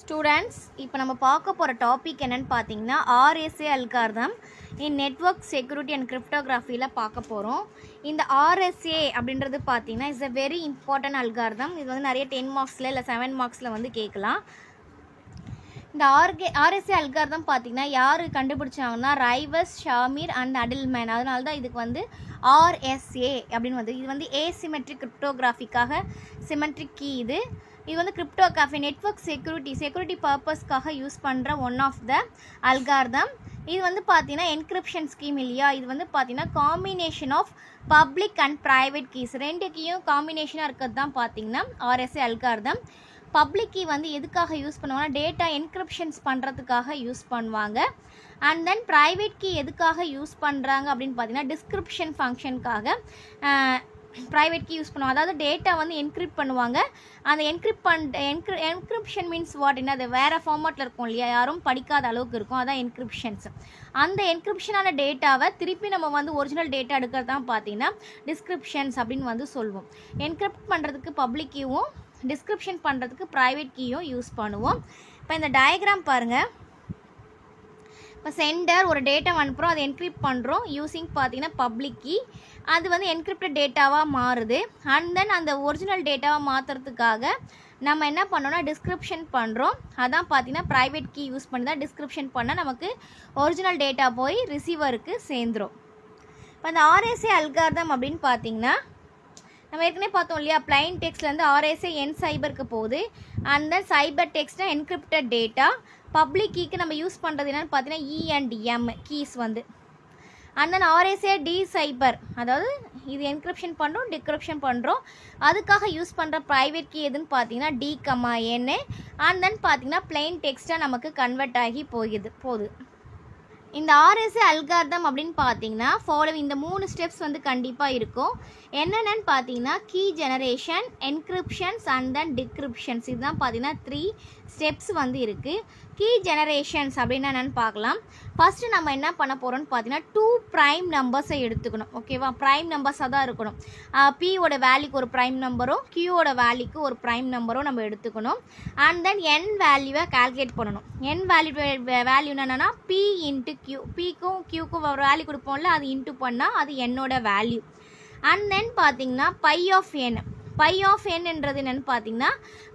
Students, இப்போ நம்ம பார்க்க போற டாபிக் என்னன்னு பாத்தீங்கன்னா RSA algorithm in network security and cryptography ல பார்க்க போறோம். இந்த RSA அப்படின்றது பாத்தீங்கன்னா is a very important algorithm. இது வந்து நிறைய 10 மார்க்ஸ்ல இல்ல 7 மார்க்ஸ்ல வந்து கேட்கலாம். இந்த RSA algorithm பாத்தீங்கன்னா யாரு கண்டுபிடிச்சாங்கன்னா ரைவஸ், ஷாமீர் and அடில்மேன். அதனால தான் இதுக்கு வந்து RSA அப்படின்னு வந்து இது வந்து asymmetric cryptographyக்காக symmetric key இது வந்து கிரிப்டோகிராஃபி நெட்வொர்க் செக்யூரிட்டி பர்பஸ்க்காக யூஸ் பண்ணுற ஒன் ஆஃப் த அல்காரிதம். இது வந்து பார்த்தீங்கன்னா என்கிரிப்ஷன் ஸ்கீம் இல்லையா, இது வந்து பார்த்தீங்கன்னா combination of public and private keys ரெண்டு கீயும் காம்பினேஷனாக இருக்கிறது தான் பார்த்தீங்கன்னா RSA அல்காரிதம். பப்ளிக் கீ வந்து எதுக்காக யூஸ் பண்ணுவாங்கன்னா டேட்டா என்கிரிப்ஷன்ஸ் பண்ணுறதுக்காக யூஸ் பண்ணுவாங்க. அண்ட் தென் ப்ரைவேட் கீ எதுக்காக யூஸ் பண்ணுறாங்க அப்படின்னு பார்த்தீங்கன்னா டிஸ்கிரிப்ஷன் ஃபங்க்ஷனுக்காக ப்ரைவேட் கீ யூஸ் பண்ணுவாங்க. அதாவது டேட்டா வந்து என்கிரிப்ட் பண்ணுவாங்க. அந்த என்கிரிப்ஷன் மீன்ஸ் வாட், என்ன அது வேறு ஃபார்மேட்டில் இருக்கும் இல்லையா, யாரும் படிக்காத அளவுக்கு இருக்கும், அதான் என்கிரிப்ஷன்ஸ். அந்த என்கிரிப்ஷனான டேட்டாவை திருப்பி நம்ம வந்து ஒரிஜினல் டேட்டா எடுக்கிறது தான் பார்த்தீங்கன்னா டிஸ்கிரிப்ஷன்ஸ் அப்படின்னு வந்து சொல்லுவோம். என்கிரிப்ட் பண்ணுறதுக்கு பப்ளிக் கீயும் டிஸ்கிரிப்ஷன் பண்ணுறதுக்கு ப்ரைவேட் கீயும் யூஸ் பண்ணுவோம். இப்போ இந்த டயக்ராம் பாருங்கள். இப்போ சென்டர் ஒரு டேட்டா அனுப்புகிறோம், அதை என்கிரிப்ட் பண்ணுறோம் யூஸிங் பார்த்தீங்கன்னா பப்ளிக் கீ. அது வந்து என்கிரிப்டட் டேட்டாவாக மாறுது. அண்ட் தென் அந்த ஒரிஜினல் டேட்டாவை மாற்றுறதுக்காக நம்ம என்ன பண்ணோம்னா டிஸ்கிரிப்ஷன் பண்ணுறோம். அதான் பார்த்தீங்கன்னா ப்ரைவேட் கீ யூஸ் பண்ணி தான் டிஸ்கிரிப்ஷன் பண்ணால் நமக்கு ஒரிஜினல் டேட்டா போய் ரிசீவருக்கு சேர்ந்துடும். இப்போ அந்த RSA அல்காரிதம் அப்படின்னு பார்த்தீங்கன்னா நம்ம ஏற்கனவே பார்த்தோம் இல்லையா, பிளைன் டெக்ஸ்ட்லேருந்து RSA என் சைபருக்கு போகுது. அண்ட் தென் சைபர் டெக்ஸ்ட்னா என்கிரிப்டட் டேட்டா. பப்ளிக் கீக்கு நம்ம யூஸ் பண்ணுறது என்னென்னு பார்த்தீங்கன்னா E and M கீஸ் வந்து. And then RSA D cipher, அதாவது இது என்கிரிப்ஷன் பண்ணுறோம் டிக்ரிப்ஷன் பண்ணுறோம், அதுக்காக யூஸ் பண்ணுற ப்ரைவேட் கீ எதுன்னு பார்த்தீங்கன்னா D, N. அண்ட் தென் பார்த்தீங்கன்னா பிளைன் டெக்ஸ்ட்டாக நமக்கு கன்வெர்ட் ஆகி போகுது. இந்த RSA அல்காரிதம் அப்படின்னு பார்த்தீங்கன்னா ஃபாலோவிங் இந்த 3 ஸ்டெப்ஸ் வந்து கண்டிப்பாக இருக்கும். என்னென்னு பார்த்தீங்கன்னா கீ ஜெனரேஷன், என்கிரிப்ஷன்ஸ் அண்ட் தென் டிக்ரிப்ஷன்ஸ். இதுதான் பார்த்தீங்கன்னா 3 ஸ்டெப்ஸ் வந்து இருக்குது. கீ ஜெனரேஷன்ஸ் அப்படின்னா என்னென்னு பார்க்கலாம். ஃபஸ்ட்டு நம்ம என்ன பண்ண போகிறோம்னு பார்த்தீங்கன்னா 2 ப்ரைம் நம்பர்ஸை எடுத்துக்கணும். ஓகேவா, ப்ரைம் நம்பர்ஸாக தான் இருக்கணும். P-ஓட வேல்யூக்கு ஒரு ப்ரைம் நம்பரும் Q-ஓட வேல்யூக்கு ஒரு ப்ரைம் நம்பரும் நம்ம எடுத்துக்கணும். அண்ட் தென் N வேல்யூவை கால்குலேட் பண்ணணும். N வேல்யூ என்னென்னா P இன்ட்டு Q. P-க்கும் Q-க்கும் ஒரு வேல்யூ கொடுப்போம்ல, அது இன்ட்டு பண்ணால் அது என்னோட வேல்யூ. அண்ட் தென் பார்த்தீங்கன்னா பை ஆஃப் N என்னென்னு பார்த்தீங்கன்னா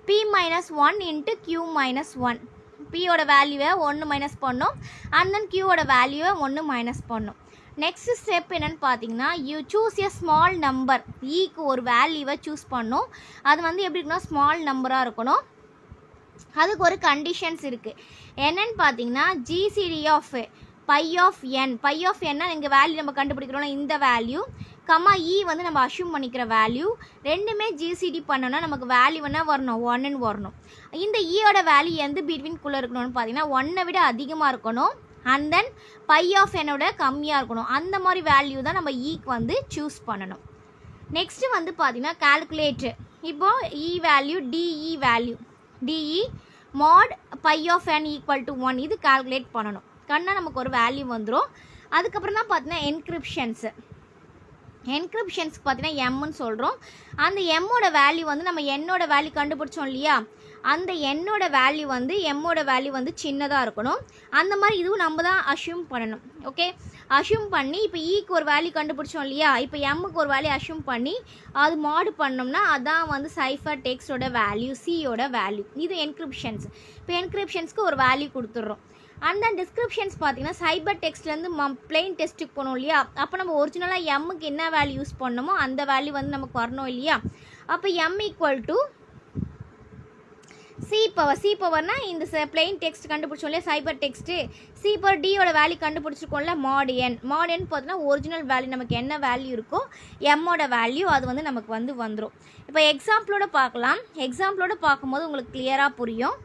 P-1 இன்ட்டு Q-1. P-ஓட வேல்யூவை 1 மைனஸ் பண்ணோம். அண்ட் தென் Q-ஓட வேல்யூவை 1 மைனஸ் பண்ணோம். நெக்ஸ்ட் ஸ்டெப் என்னென்னு பார்த்தீங்கன்னா you choose a small number. ஈக்கு ஒரு வேல்யூவை சூஸ் பண்ணோம். அது வந்து எப்படி இருக்குன்னா ஸ்மால் நம்பராக இருக்கணும். அதுக்கு ஒரு கண்டிஷன்ஸ் இருக்குது. என்னென்னு பார்த்தீங்கன்னா GCD of phi of N இங்கே வேல்யூ நம்ம கண்டுபிடிக்கிறோம்னா இந்த வேல்யூ E வந்து நம்ம அஷ்யூம் பண்ணிக்கிற வேல்யூ ரெண்டுமே GCD பண்ணோன்னா நமக்கு வேல்யூ என்ன வரணும், 1ன்னு வரணும். இந்த ஈயோட வேல்யூ எந்த பிட்வீன்குள்ளே இருக்கணும்னு பார்த்தீங்கன்னா 1 விட அதிகமாக இருக்கணும். அண்ட் தென் பை ஆஃப் என்னோட கம்மியாக இருக்கணும். அந்த மாதிரி வேல்யூ தான் நம்ம ஈக்கு வந்து சூஸ் பண்ணணும். நெக்ஸ்ட்டு வந்து பார்த்தீங்கன்னா கால்குலேட். இப்போது E value DE mod phi of N equal to 1 இது கால்குலேட் பண்ணணும். நமக்கு ஒரு வேல்யூ வந்துடும். அதுக்கப்புறம் தான் பார்த்தீங்கன்னா என்கிரிப்ஷன்ஸ்க்கு பார்த்தீங்கன்னா எம்னு சொல்கிறோம். அந்த எம்மோட வேல்யூ வந்து நம்ம என்னோட வேல்யூ கண்டுபிடிச்சோம் இல்லையா, அந்த என்னோட வேல்யூ வந்து எம்மோட வேல்யூ வந்து சின்னதாக இருக்கணும். அந்த மாதிரி இதுவும் நம்ம தான் அஷ்யூம் பண்ணணும். ஓகே, அஷ்யூம் பண்ணி இப்போ ஈக்கு ஒரு வேல்யூ கண்டுபிடிச்சோம் இல்லையா, இப்போ எம்முக்கு ஒரு வேல்யூ அஷ்யூம் பண்ணி அது மாடு பண்ணோம்னா அதான் வந்து சைஃபர் டெக்ஸ்டோட வேல்யூ, சியோட வேல்யூ. இது என்கிரிப்ஷன்ஸ். இப்போ என்கிரிப்ஷன்ஸ்க்கு ஒரு வேல்யூ கொடுத்துட்றோம். அண்ட் தென் டிஸ்கிரிப்ஷன்ஸ் பார்த்தீங்கன்னா சைபர் டெக்ஸ்ட்லேருந்து பிளெயின் டெஸ்ட்டுக்கு போனோம் இல்லையா, அப்போ நம்ம ஒரிஜினலாக எம்முக்கு என்ன வேல்யூ யூஸ் பண்ணோமோ அந்த வேல்யூ வந்து நமக்கு வரணும் இல்லையா. அப்போ M ஈக்குவல் டு C பவர்னால் இந்த பிளெயின் டெக்ஸ்ட் கண்டுபிடிச்சோம் இல்லையா சைபர் டெக்ஸ்ட்டு, C பவர் Dயோட வேல்யூ கண்டுபிடிச்சிருக்கோம்ல mod N பார்த்தீங்கன்னா ஒரிஜினல் வேல்யூ நமக்கு என்ன வேல்யூ இருக்கோ எம்மோட வேல்யூ அது வந்து நமக்கு வந்து வந்துடும். இப்போ எக்ஸாம்பிளோட பார்க்கலாம். எக்ஸாம்பிளோட பார்க்கும்போது உங்களுக்கு கிளியராக புரியும்.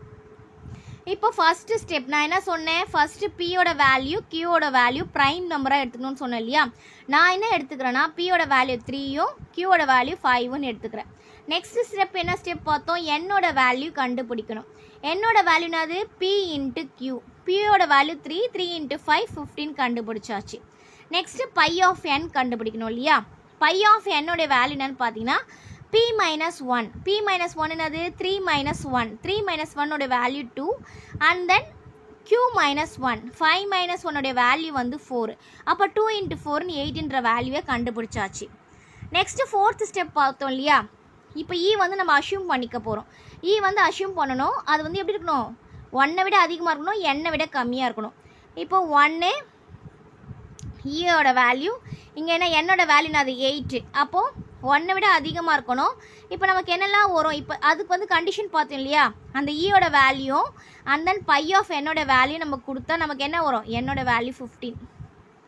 இப்போ ஃபஸ்ட்டு ஸ்டெப் நான் என்ன சொன்னேன், ஃபஸ்ட்டு P-ஓட வேல்யூ Q-ஓட வேல்யூ ப்ரைம் நம்பராக எடுத்துக்கணும்னு சொன்னேன் இல்லையா. நான் என்ன எடுத்துக்கிறேன்னா P-ஓட வேல்யூ 3யும் Q-ஓட வேல்யூ 5ன்னு எடுத்துக்கிறேன். நெக்ஸ்ட் ஸ்டெப் என்ன ஸ்டெப் பார்த்தோம், என்னோட வேல்யூ கண்டுபிடிக்கணும். என்னோட வேல்யூனாது P இன்ட்டு Q. P-ஓட வேல்யூ 3 இன்ட்டு 5 15 கண்டுபிடிச்சாச்சு. நெக்ஸ்ட்டு பை ஆஃப் N கண்டுபிடிக்கணும் இல்லையா. பை ஆஃப் N-ஓட வேல்யூ என்னன்னு பார்த்தீங்கன்னா p minus 1 என்னது 3 minus 1 3 minus 1 ஓட value 2 and then q minus 1 5 minus 1 ஓட வேல்யூ வந்து 4 அப்போ 2 into 4 ன்னு 8ன்ற வேல்யூவை கண்டுபிடிச்சாச்சு. நெக்ஸ்ட் ஃபோர்த் ஸ்டெப் பார்த்தோம் இல்லையா, இப்போ e வந்து நம்ம அஷ்யூம் பண்ணிக்க போகிறோம். e வந்து அஷ்யூம் பண்ணணும், அது வந்து எப்படி இருக்கணும், 1 விட அதிகமாக இருக்கணும், n விட கம்மியாக இருக்கணும். இப்போ 1 ஈயோட வேல்யூ இங்கே என்ன என்னோட வேல்யூ அது 8, அப்போது 1 விட அதிகமாக இருக்கணும். இப்போ நமக்கு என்னெல்லாம் வரும், இப்போ அதுக்கு வந்து கண்டிஷன் பார்த்தோம் இல்லையா, அந்த ஈயோட value and then phi of என்னோட வேல்யூ நமக்கு கொடுத்தா நமக்கு என்ன வரும், என்னோட வேல்யூ 15.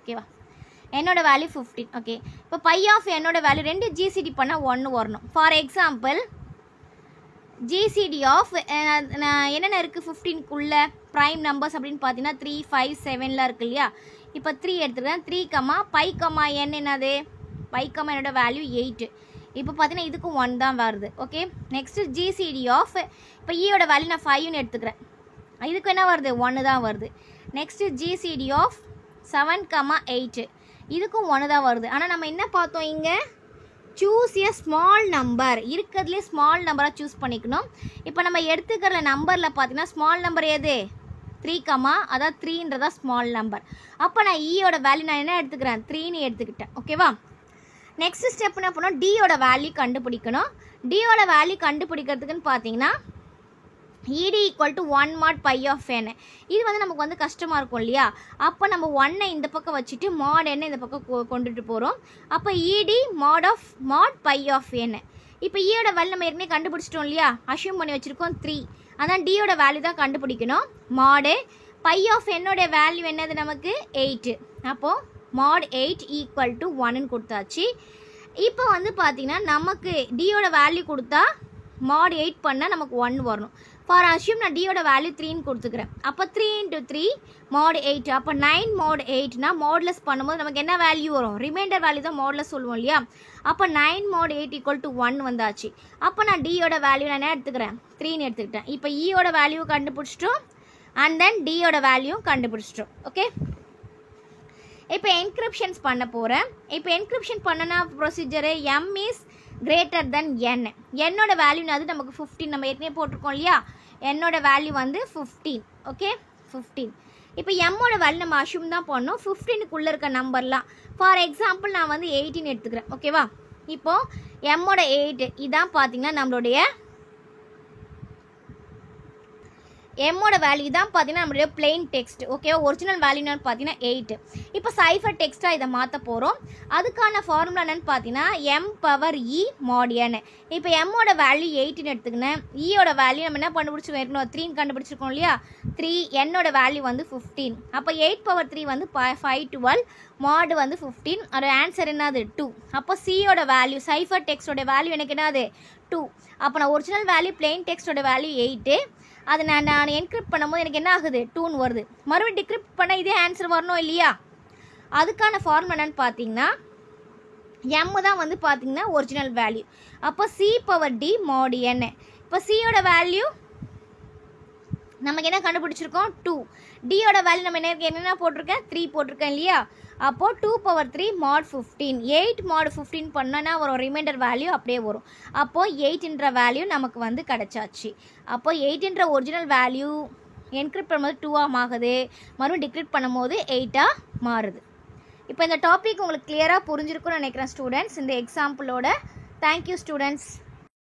ஓகேவா, என்னோட வேல்யூ 15. ஓகே, இப்போ பை ஆஃப் என்னோட வேல்யூ 2 ஜிசிடி பண்ணால் 1 வரணும். ஃபார் எக்ஸாம்பிள் ஜிசிடி ஆஃப் என்னென்ன இருக்குது 15க்குள்ளே ப்ரைம் நம்பர்ஸ் அப்படின்னு பார்த்தீங்கன்னா 3 5 7லாம் இருக்குது இல்லையா. இப்போ 3 எடுத்துக்கிறேன், 3 பை n என்னது, பை என்னோட வேல்யூ 8. இப்போ பார்த்தீங்கன்னா இதுக்கும் 1 தான் வருது. ஓகே, நெக்ஸ்ட்டு ஜிசிடி ஆஃப் இப்போ ஈயோட வேல்யூ நான் 5ன்னு எடுத்துக்கிறேன், இதுக்கு என்ன வருது 1 தான் வருது. நெக்ஸ்ட்டு ஜிசிடி ஆஃப் 7 8 இதுக்கும் 1 தான் வருது. ஆனால் நம்ம என்ன பார்த்தோம் இங்கே, சூஸ் எ ஸ்மால் நம்பர், இருக்கிறதுலே ஸ்மால் நம்பராக சூஸ் பண்ணிக்கணும். இப்போ நம்ம எடுத்துக்கிற நம்பரில் பார்த்தீங்கன்னா ஸ்மால் நம்பர் எது 3, அதாவது 3ன்றதா ஸ்மால் நம்பர். அப்போ நான் ஈயோட வேல்யூ நான் என்ன எடுத்துக்கிறேன் 3ன்னு எடுத்துக்கிட்டேன். ஓகேவா, நெக்ஸ்ட் ஸ்டெப் என்ன பண்ணோம், டியோட வேல்யூ கண்டுபிடிக்கணும். டியோட வேல்யூ கண்டுபிடிக்கிறதுக்குன்னு பார்த்தீங்கன்னா ED = 1 mod pi of n. இது வந்து நமக்கு வந்து கஷ்டமாக இருக்கும் இல்லையா, அப்போ நம்ம 1 இந்த பக்கம் வச்சுட்டு mod n இந்த பக்கம் கொண்டுட்டு போகிறோம். அப்போ ED mod pi of n. இப்போ ஈயோட வேல்யூ நம்ம ஏற்கனவே கண்டுபிடிச்சிட்டோம் இல்லையா, அஷ்யூம் பண்ணி வச்சுருக்கோம் 3, அதான் டியோட வேல்யூ தான் கண்டுபிடிக்கணும். mod pi of என்னோட வேல்யூ என்னது நமக்கு 8, அப்போது mod 8 = 1ன்னு கொடுத்தாச்சு. இப்போ வந்து பார்த்தீங்கன்னா நமக்கு டியோட வேல்யூ கொடுத்தா mod 8 பண்ணால் நமக்கு 1 வரணும். ஃபார் அஷ்யூம் நான் டியோட வேல்யூ 3ன்னு கொடுத்துக்கிறேன். அப்போ 3 × 3 mod 8, அப்போ 9 mod 8னா மாடுலஸ் பண்ணும்போது நமக்கு என்ன வேல்யூ வரும், ரிமைண்டர் வேல்யூ தான் மாடுலஸ் சொல்லுவோம் இல்லையா. அப்போ 9 mod 8 = 1 வந்தாச்சு. அப்போ நான் டியோட வேல்யூ நான் என்ன எடுத்துக்கிறேன் 3ன்னு எடுத்துக்கிட்டேன். இப்போ ஈயோட வேல்யூ கண்டுபிடிச்சிட்டோம் அண்ட் தென் டியோட வேல்யூ கண்டுபிடிச்சிட்டோம். ஓகே, இப்போ என்கிரிப்ஷன்ஸ் பண்ண போகிறேன். இப்போ என்கிரிப்ஷன் பண்ணனா procedure m is greater than n. என்னோட வேல்யூ அது நமக்கு 15 நம்ம ஏற்கனவே போட்டிருக்கோம் இல்லையா, என்னோட வேல்யூ வந்து 15. ஓகே, 15. இப்போ எம்மோட வேல்யூ நம்ம அஷ்யூம் தான் பண்ணோம் 15க்குள்ளே இருக்க நம்பர்லாம். ஃபார் எக்ஸாம்பிள் நான் வந்து 18 எடுத்துக்கிறேன். ஓகேவா, இப்போது எம்மோட 8 இதான் பார்த்தீங்கன்னா நம்மளுடைய எம்மோட வேல்யூ தான் பார்த்தீங்கன்னா நம்மளுடைய பிளெயின் டெக்ஸ்ட். ஓகேவா, ஒரிஜினல் வேல்யூ என்னன்னு பார்த்தீங்கன்னா 8. இப்போ சைஃபர் டெக்ஸ்ட்டாக இதை மாற்ற போகிறோம். அதுக்கான ஃபார்முலா என்னன்னு பார்த்தீங்கன்னா m⁻e mod n. இப்போ எம்மோட வேல்யூ 8ன்னு எடுத்துக்கினேன், ஈயோட வேல்யூ நம்ம என்ன கண்டுபிடிச்சிருக்கோம் ஏற்கனவே 3ன்னு கண்டுபிடிச்சிருக்கோம் இல்லையா, 3, என்னோட வேல்யூ வந்து 15. அப்போ 8⁻3 வந்து 512 mod வந்து 15, அதோட ஆன்சர் என்னது 2. அப்போ சியோட வேல்யூ சைஃபர் டெக்ஸ்டோட வேல்யூ எனக்கு என்னது 2. அப்போ நான் ஒரிஜினல் வேல்யூ பிளெயின் டெக்ஸ்டோட வேல்யூ 8, அது நான் என்கிரிப்ட் பண்ணும்போது எனக்கு என்ன ஆகுது 2ன்னு வருது. மறுபடியும் டிக்ரிப்ட் பண்ணால் இதே ஆன்சர் வரணும் இல்லையா, அதுக்கான ஃபார்ம் என்னன்னு பார்த்தீங்கன்னா m தான் வந்து பார்த்தீங்கன்னா ஒரிஜினல் வேல்யூ. அப்போ c⁻d mod n. இப்போ சியோட வேல்யூ நமக்கு என்ன கண்டுபிடிச்சிருக்கோம் 2, டியோட வேல்யூ நம்ம என்னென்ன போட்டிருக்கேன் 3 போட்டிருக்கேன் இல்லையா. அப்போது 2⁻3 mod 15, 8 mod 15 பண்ணோன்னா வரும் ரிமைண்டர் வேல்யூ அப்படியே வரும். அப்போது 8ன்ற வேல்யூ நமக்கு வந்து கிடச்சாச்சு. அப்போது 8ன்ற ஒரிஜினல் வேல்யூ என்கிரிப்ட் பண்ணும்போது 2ஆக ஆகுது, மறுபடியும் டிக்ரிப்ட் பண்ணும்போது 8ஆக மாறுது. இப்போ இந்த டாபிக் உங்களுக்கு கிளியராக புரிஞ்சிருக்கும்னு நினைக்கிறேன் ஸ்டூடெண்ட்ஸ் இந்த எக்ஸாம்பிளோட. Thank you students.